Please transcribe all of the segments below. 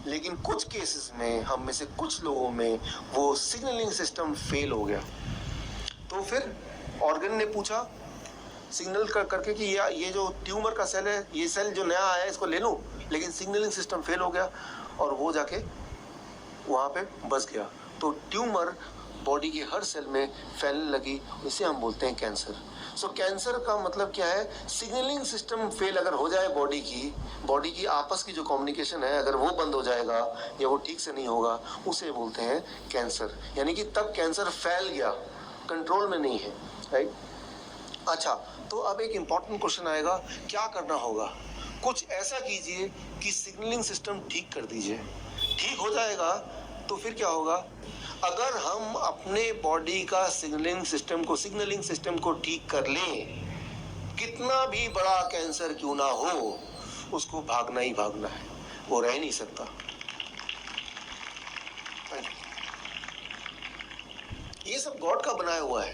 लेकिन कुछ केसेस में, हम में से कुछ लोगों में वो सिग्नलिंग सिस्टम फेल हो गया। तो फिर ऑर्गन ने पूछा सिग्नल करके कि ये जो ट्यूमर का सेल है, ये सेल जो नया आया है इसको ले लूं, लेकिन सिग्नलिंग सिस्टम फेल हो गया और वो जाके वहाँ पे बस गया। तो ट्यूमर बॉडी के हर सेल में फैलने लगी, इसे हम बोलते हैं कैंसर। सो कैंसर का मतलब क्या है? सिग्नलिंग सिस्टम फेल अगर हो जाए बॉडी की आपस की जो कम्युनिकेशन है अगर वो बंद हो जाएगा या वो ठीक से नहीं होगा, उसे बोलते हैं कैंसर। यानी कि तब कैंसर फैल गया, कंट्रोल में नहीं है, राइट। अच्छा, तो अब एक इम्पॉर्टेंट क्वेश्चन आएगा, क्या करना होगा? कुछ ऐसा कीजिए कि सिग्नलिंग सिस्टम ठीक कर दीजिए। ठीक हो जाएगा तो फिर क्या होगा? अगर हम अपने बॉडी का सिग्नलिंग सिस्टम को ठीक कर लें, कितना भी बड़ा कैंसर क्यों ना हो, उसको भागना ही भागना है, वो रह नहीं सकता। ये सब गॉड का बनाया हुआ है,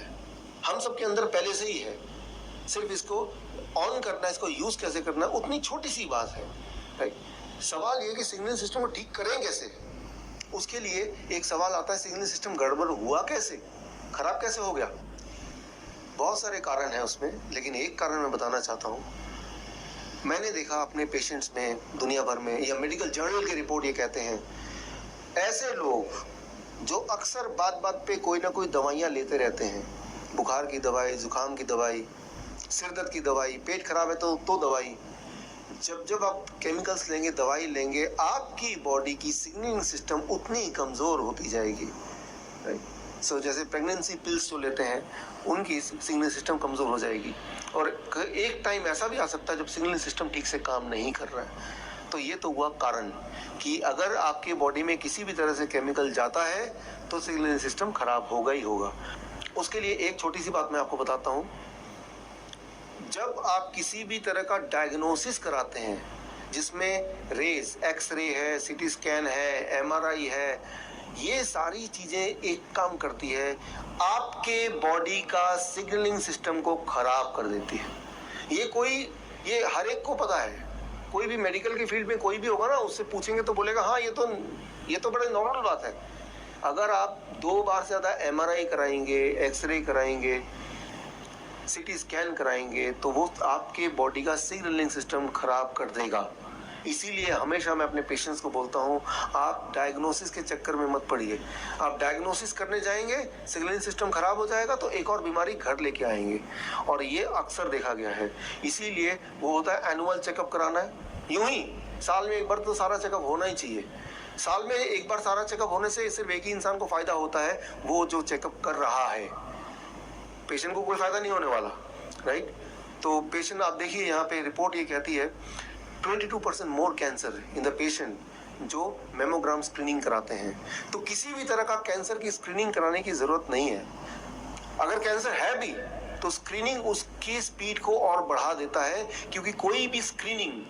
हम सबके अंदर पहले से ही है, सिर्फ इसको ऑन करना, इसको यूज कैसे करना, उतनी छोटी सी बात है, राइट। सवाल ये कि सिग्नलिंग सिस्टम को ठीक करें कैसे? उसके लिए एक सवाल आता है, सिग्नलिंग सिस्टम गड़बड़ हुआ कैसे, खराब कैसे हो गया? बहुत सारे कारण हैं उसमें, लेकिन एक कारण मैं बताना चाहता हूँ। मैंने देखा अपने पेशेंट्स में, दुनिया भर में, या मेडिकल जर्नल की रिपोर्ट ये कहते हैं, ऐसे लोग जो अक्सर बात बात पे कोई ना कोई दवाइयाँ लेते रहते हैं, बुखार की दवाई, जुकाम की दवाई, सिर दर्द की दवाई, पेट खराब है तो दवाई, जब आप केमिकल्स लेंगे, दवाई लेंगे, आपकी बॉडी की सिग्नलिंग सिस्टम उतनी कमज़ोर होती जाएगी, राइट। सो जैसे प्रेगनेंसी पिल्स जो लेते हैं, उनकी सिग्नलिंग सिस्टम कमज़ोर हो जाएगी, और एक टाइम ऐसा भी आ सकता है जब सिग्नलिंग सिस्टम ठीक से काम नहीं कर रहा है। तो ये तो हुआ कारण कि अगर आपके बॉडी में किसी भी तरह से केमिकल जाता है तो सिग्नलिंग सिस्टम खराब होगा ही होगा। उसके लिए एक छोटी सी बात मैं आपको बताता हूँ। जब आप किसी भी तरह का डायग्नोसिस कराते हैं, जिसमें रेस, एक्सरे है, सीटी स्कैन है, एमआरआई है, ये सारी चीज़ें एक काम करती है, आपके बॉडी का सिग्नलिंग सिस्टम को खराब कर देती है। ये हर एक को पता है, कोई भी मेडिकल की फील्ड में कोई भी होगा ना, उससे पूछेंगे तो बोलेगा हाँ ये तो बड़ी नॉर्मल बात है। अगर आप 2 बार से ज़्यादा एमआरआई कराएंगे, एक्सरे कराएंगे, सीटी स्कैन कराएंगे, तो वो आपके बॉडी का सिग्नलिंग सिस्टम खराब कर देगा। इसीलिए हमेशा मैं अपने पेशेंट्स को बोलता हूँ, आप डायग्नोसिस के चक्कर में मत पड़िए। आप डायग्नोसिस करने जाएंगे, सिग्नलिंग सिस्टम खराब हो जाएगा तो एक और बीमारी घर लेके आएंगे, और ये अक्सर देखा गया है। इसीलिए वो होता है एनुअल चेकअप कराना है। यूं ही साल में एक बार तो सारा चेकअप होना ही चाहिए। साल में एक बार सारा चेकअप होने से सिर्फ एक ही इंसान को फायदा होता है, वो जो चेकअप कर रहा है। पेशेंट को कोई फायदा नहीं होने वाला, राइट। तो पेशेंट, आप देखिए यहाँ पे रिपोर्ट ये कहती है 22% मोर कैंसर इन द पेशेंट जो मेमोग्राम स्क्रीनिंग कराते हैं। तो किसी भी तरह का कैंसर की स्क्रीनिंग कराने की जरूरत नहीं है। अगर कैंसर है भी तो स्क्रीनिंग उसकी स्पीड को और बढ़ा देता है, क्योंकि कोई भी स्क्रीनिंग,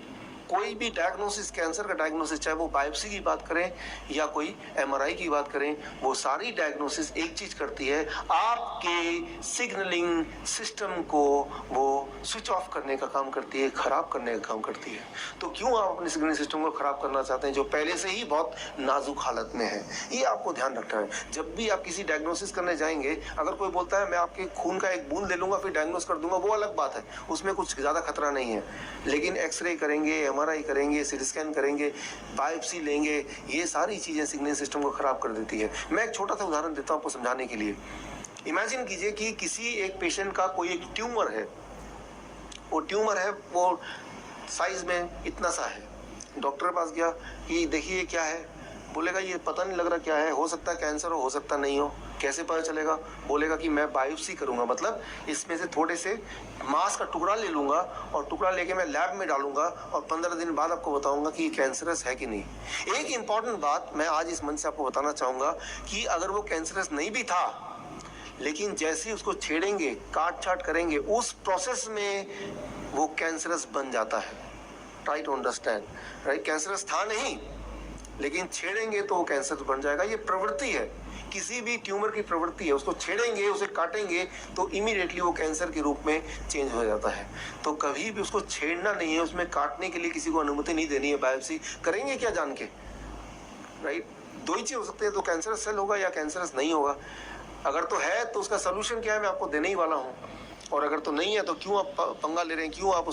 कोई भी डायग्नोसिस, कैंसर का डायग्नोसिस, चाहे वो बायोप्सी की बात करें या कोई एमआरआई की बात करें, वो सारी डायग्नोसिस एक चीज करती है, आपके सिग्नलिंग सिस्टम को वो स्विच ऑफ करने का काम करती है, खराब करने का काम करती है। तो क्यों आप अपने सिग्नलिंग सिस्टम को खराब करना चाहते हैं जो पहले से ही बहुत नाजुक हालत में है? ये आपको ध्यान रखना है। जब भी आप किसी डायग्नोसिस करने जाएंगे, अगर कोई बोलता है मैं आपके खून का एक बूंद ले लूंगा फिर डायग्नोस कर दूंगा, वो अलग बात है, उसमें कुछ ज्यादा खतरा नहीं है। लेकिन एक्सरे करेंगे, एमआरआई करेंगे, सीटी स्कैन करेंगे, बायोप्सी लेंगे, ये सारी चीजें सिग्नलिंग सिस्टम को खराब कर देती है। मैं एक छोटा सा उदाहरण देता हूं आपको समझाने के लिए। इमेजिन कीजिए कि किसी एक पेशेंट का कोई एक ट्यूमर है, वो साइज में इतना सा है। डॉक्टर के पास गया कि देखिए क्या है, बोलेगा ये पता नहीं लग रहा क्या है, हो सकता है कैंसर हो सकता नहीं हो। कैसे पता चलेगा? बोलेगा कि मैं बायोप्सी करूंगा, मतलब इसमें से थोड़े से मांस का टुकड़ा ले लूंगा और टुकड़ा लेके मैं लैब में डालूंगा और 15 दिन बाद आपको बताऊंगा कि कैंसरस है कि नहीं। एक इंपॉर्टेंट बात मैं आज इस मंच से आपको बताना चाहूंगा कि अगर वो कैंसरस नहीं भी था, लेकिन जैसे ही उसको छेड़ेंगे, काट छाट करेंगे, उस प्रोसेस में वो कैंसरस बन जाता है। Try to understand, right. Cancerous था नहीं, लेकिन छेड़ेंगे तो वो कैंसर बन जाएगा। ये प्रवृत्ति है, किसी भी ट्यूमर की प्रवृत्ति है। उसको छेड़ेंगे, उसे काटेंगे तो इमीडिएटली वो कैंसर के रूप में चेंज हो जाता है। तो कभी भी उसको छेड़ना नहीं है, उसमें काटने के लिए किसी को अनुमति नहीं देनी है। बायोप्सी करेंगे क्या जान के? राइट? दो ही चीज हो सकती है, तो कैंसरस सेल होगा या कैंसरस नहीं होगा। अगर तो है तो उसका सोल्यूशन क्या है मैं आपको देने ही वाला हूँ, और अगर तो नहीं है तो क्यों आप पंगा ले रहे हैं, क्यों आप